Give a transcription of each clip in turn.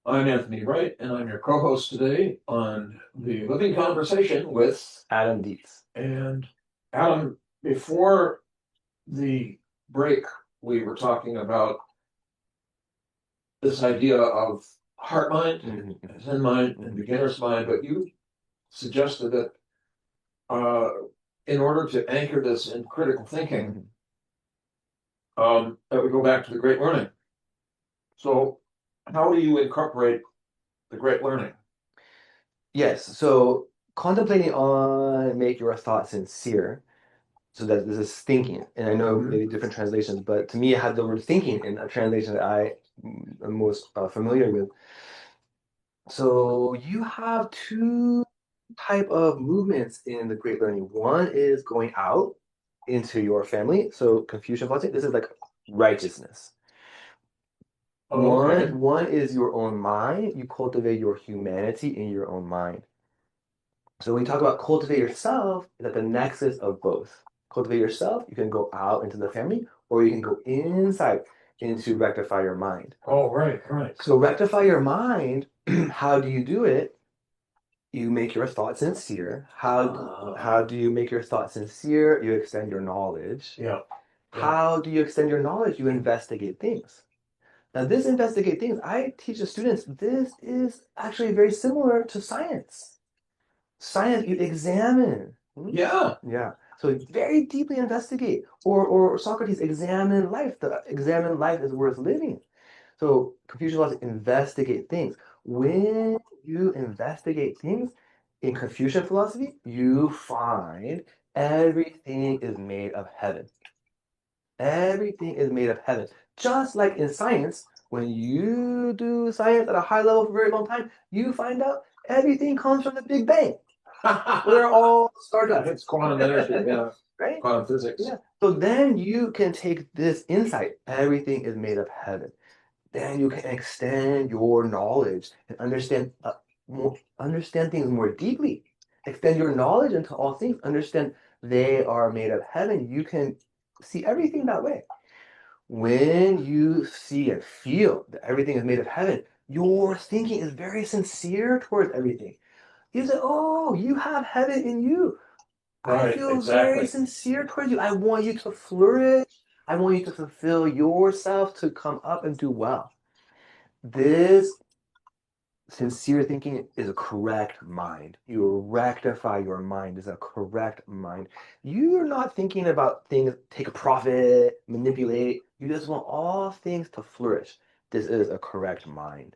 I'm Anthony Wright, and I'm your co-host today on the Living Conversation with Adam Dietz. and Adam. Before the break, we were talking about this idea of heart mind, Mhm, zen mind, and mhm, beginner's mind, but you suggested that uh, in order to anchor this in critical thinking, mhm. that we go back to the Great Learning. So, how do you incorporate the Great Learning? Yes, so contemplating on make your thoughts sincere. So that this is thinking. And I know Mhm. maybe different translations, but to me, it had the word thinking in a translation that I am most familiar with. So you have two type of movements in the Great Learning. One is going out into your family. So Confucian philosophy, this is like righteousness. Oh, okay. One is your own mind. You cultivate your humanity in your own mind. So when we talk about cultivate yourself, it's at the nexus of both. Cultivate yourself, you can go out into the family, or you can go inside into rectify your mind. Oh, right, right. So rectify your mind, how do you do it? You make your thoughts sincere. How do you make your thoughts sincere? You extend your knowledge. Yeah, yeah. How do you extend your knowledge? You investigate things. Now, this investigate things, I teach the students, this is actually very similar to science. Science, you examine. Yeah. Yeah. So very deeply investigate. Or Socrates, examine life. The examine life is worth living. So Confucian philosophy, investigate things. When you investigate things in Confucian philosophy, you find everything is made of heaven. Everything is made of heaven. Just like in science, when you do science at a high level for a very long time, you find out everything comes from the Big Bang. We're all stardust, It's quantum energy, yeah. right? Quantum physics. Yeah. So then you can take this insight. Everything is made of heaven. Then you can extend your knowledge and understand things more deeply. Extend your knowledge into all things. Understand they are made of heaven. You can see everything that way. When you see and feel that everything is made of heaven, your thinking is very sincere towards everything. You say, "Oh, you have heaven in you. I Right, feel very exactly. sincere towards you. I want you to flourish. I want you to fulfill yourself to come up and do well." This sincere thinking is a correct mind. You rectify your mind is a correct mind. You're not thinking about things, take a profit, manipulate. You just want all things to flourish. This is a correct mind.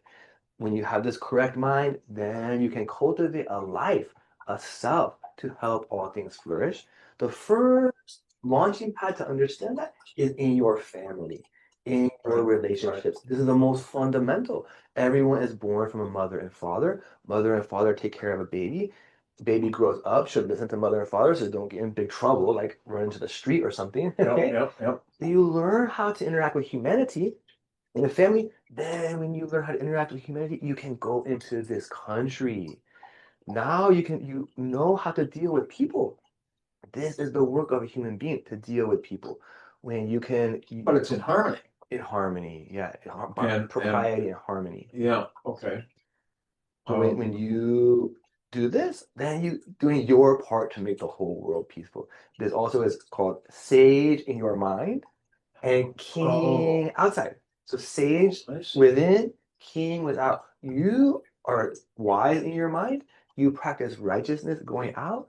When you have this correct mind, then you can cultivate a life, a self to help all things flourish. The first launching pad to understand that is in your family, in your Right, right. relationships. This is the most fundamental. Everyone is born from a mother and father. Mother and father take care of a baby. Baby grows up, should listen to mother and father so they don't get in big trouble, like run into the street or something. Yep, Okay. yep, yep. You learn how to interact with humanity in a family, then when you learn how to interact with humanity, you can go into this country. Now you know how to deal with people. This is the work of a human being to deal with people. When But it's in harmony. in harmony, yeah, And propriety and harmony. yeah, okay. So Um, when you do this, then you doing your part to make the whole world peaceful. This also is called sage in your mind and oh, king outside. So sage I see. within, king without. You are wise in your mind. You practice righteousness going out.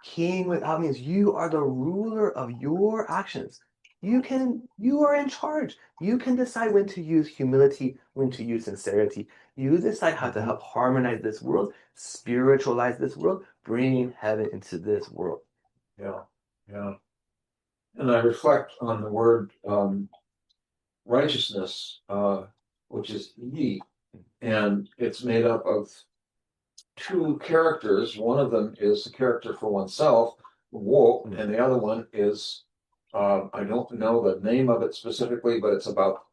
King without means you are the ruler of your actions. You are in charge. You can decide when to use humility, when to use sincerity. You decide how to Mhm. help harmonize this world, spiritualize this world, bring heaven into this world. Yeah, yeah. And I reflect on the word righteousness, which is yi, and it's made up of two characters. One of them is the character for oneself, wo, Mm, and the other one is I don't know the name of it specifically, but it's about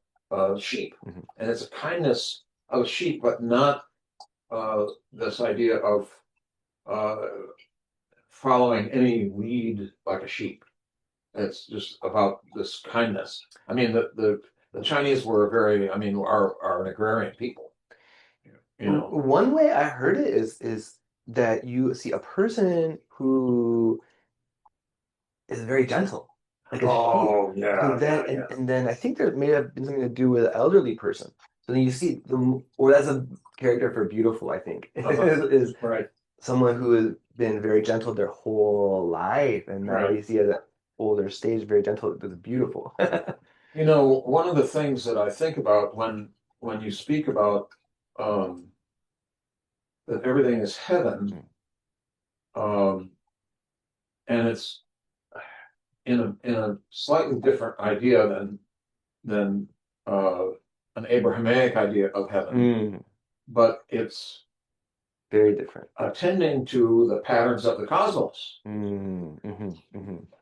sheep, mhm, and it's a kindness of sheep, but not this idea of uh, following any lead like a sheep. It's just about this kindness. I mean, the Chinese were very, I mean, are an agrarian people, you know. One way I heard it is that you see a person who is very gentle, like a sheep. Oh, So yeah, then, yeah, yeah. and then I think there may have been something to do with an elderly person. So then you see or that's a character for beautiful, I think, Uh-huh. is Right, someone who has been very gentle their whole life, and now right. you see at an older stage, very gentle, it's beautiful. You know, one of the things that I think about when you speak about um, that everything is heaven, um, and it's in a slightly different idea than uh, an Abrahamic idea of heaven, Mm, but it's very different. attending to the patterns of the cosmos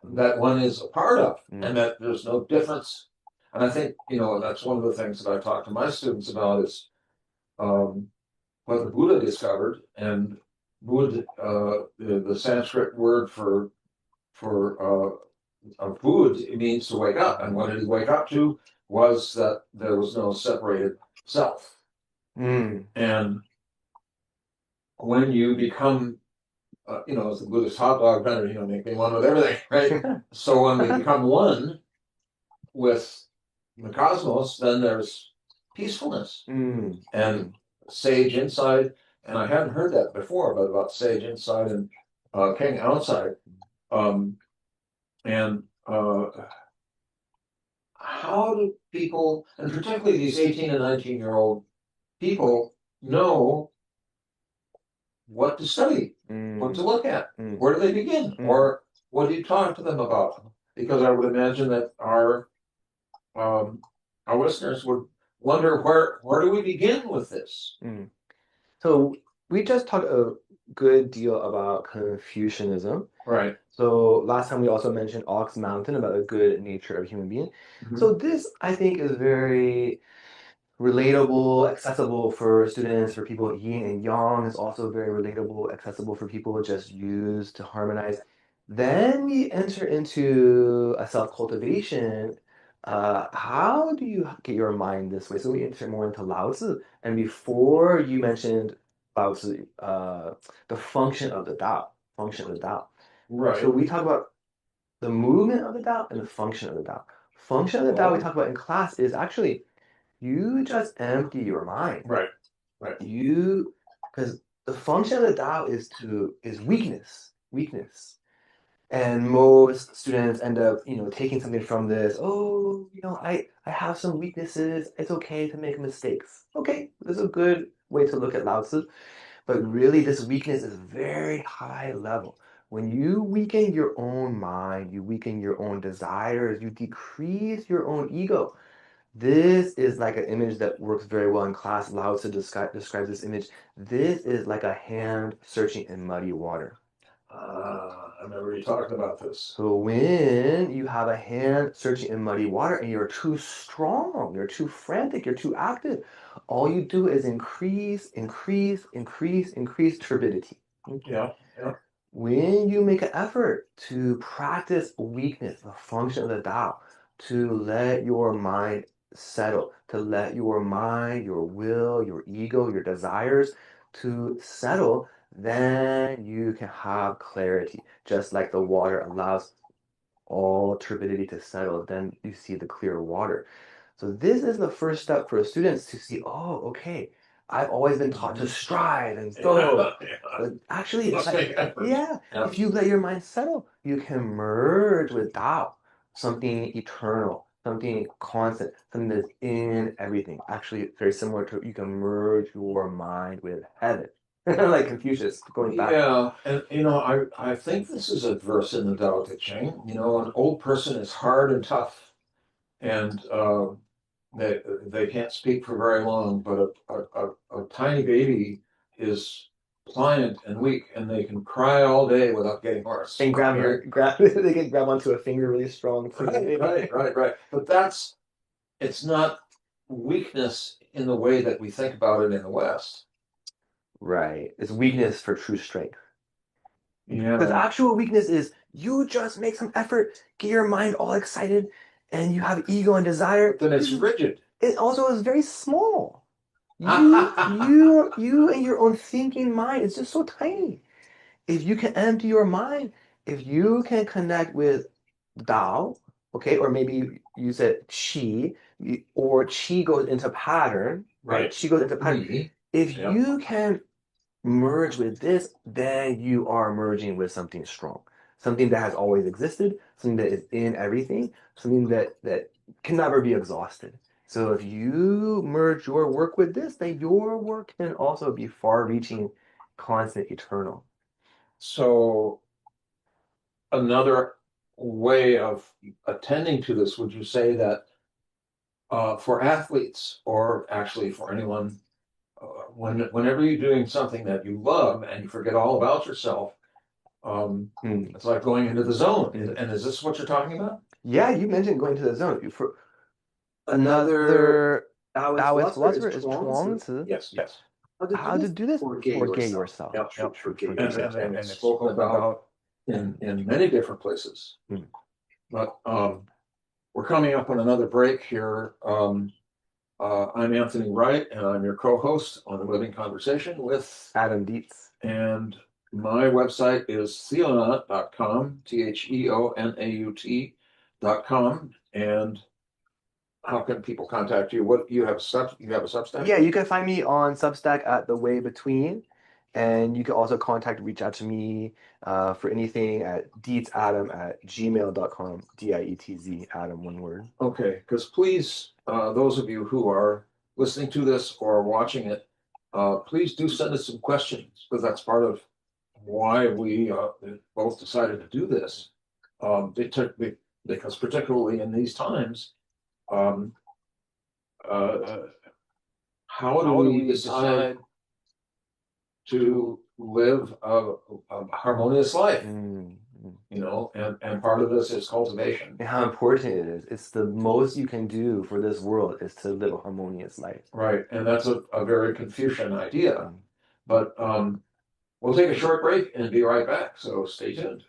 that one is a part of, mm, and that there's no difference. And I think, you know, that's one of the things that I talk to my students about is um, what the Buddha discovered, and Buddha, the Sanskrit word for of food, it means to wake up. And what did he wake up to was that there was no separated self. mm. And when you become, you know, as the Buddhist hot dog vendor, you know, make me one with everything, right? So when we become one with the cosmos, then there's peacefulness Mm, and sage inside. And I hadn't heard that before, but about sage inside and king outside. Um, and how do people, and particularly these 18 and 19-year-old people, know what to study, what to mm, look at? mm, Where do they begin? mm. Or what do you talk to them about? Because I would imagine that um, our listeners would wonder where do we begin with this? Mm. So we just talked a good deal about Confucianism. Right. So last time we also mentioned Ox Mountain about the good nature of human being. Mhm. So this I think is very relatable, accessible for students, for people yin and yang. Is also very relatable, accessible for people just use to harmonize. Then we enter into a self-cultivation. How do you get your mind this way? So we enter more into Lao Tzu. And before you mentioned Lao Tzu, the function of the Tao, function of the Tao. So Right. we talk about the movement of the Tao and the function of the Tao. Function of the Tao we Oh, talk about in class is actually you just empty your mind. right. Right. You, because the function of the Tao is weakness, weakness. And most students end up, taking something from this. Oh, I have some weaknesses. It's okay to make mistakes. Okay, this is a good way to look at Lao Tzu. But really, this weakness is very high level. When you weaken your own mind, you weaken your own desires, you decrease your own ego. This is like an image that works very well in class. Lao Tzu describes this image. This is like a hand searching in muddy water. I remember you talking about this. So when you have a hand searching in muddy water and you're too strong, you're too frantic, you're too active, all you do is increase, increase, increase, increase turbidity. Yeah. Yeah. When you make an effort to practice weakness, the function of the Tao, to let your mind settle, to let your mind, your will, your ego, your desires to settle, then you can have clarity. Just like the water allows all turbidity to settle, then you see the clear water. So this is the first step for students to see, oh, okay, I've always been taught to strive and go. Yeah. But actually, it's Let's make like, effort. yeah, Yeah. if you let your mind settle, you can merge with Tao, something eternal, something constant, something that's in everything. Actually, very similar to you can merge your mind with heaven. Like Confucius, going back. Yeah, and you know, I think this is a verse in the Tao Te Ching. You know, an old person is hard and tough, and they can't speak for very long. But a tiny baby is pliant and weak, and they can cry all day without getting hoarse. And Right, they can grab onto a finger really strong. right. But that's it's not weakness in the way that we think about it in the West. Right. It's weakness for true strength. Because Yeah, actual weakness is you just make some effort, get your mind all excited, and you have ego and desire. but then it's rigid. It also is very small. You and your own thinking mind is just so tiny. If you can empty your mind, if you can connect with Tao, okay, or maybe you said Qi, or Qi goes into pattern, right? Right. Qi goes into pattern. Mhm. If Yeah. you can merge with this, then you are merging with something strong, something that has always existed, something that is in everything, something that can never be exhausted. So if you merge your work with this, then your work can also be far-reaching, constant, eternal. So another way of attending to this, would you say that for athletes or actually for anyone, whenever you're doing something that you love and you forget all about yourself, Hmm. it's like going into the zone. Hmm. And is this what you're talking about? Yeah, you mentioned going to the zone. For Another another Taoist Taoist philosopher is philosopher is Chuang Tzu. Chuang Tzu. Yes, yes. How to do How to this? do this? Forget Forget yourself. yourself. Yep, yep. Forget And, yourself. and it's spoken about in many different places. Hmm. But we're coming up on another break here. I'm Anthony Wright, and I'm your co-host on the Living Conversation with, Adam Dietz. and my website is theonaut.com, theonaut.com. And how can people contact you? What you have you have a Substack? Yeah, you can find me on Substack at The Way Between, and you can also reach out to me for anything at deetsadam@gmail.com, Dietz, Adam, one word. Okay, because please, those of you who are listening to this or watching it, please do send us some questions because that's part of why we both decided to do this. Because particularly in these times, um, uh, how do we decide to live a harmonious life? Mm. You know, and part of this is cultivation. And how important it is. It's the most you can do for this world is to live a harmonious life. Right, and that's a very Confucian idea. Mm. But we'll take a short break and be right back, so stay tuned.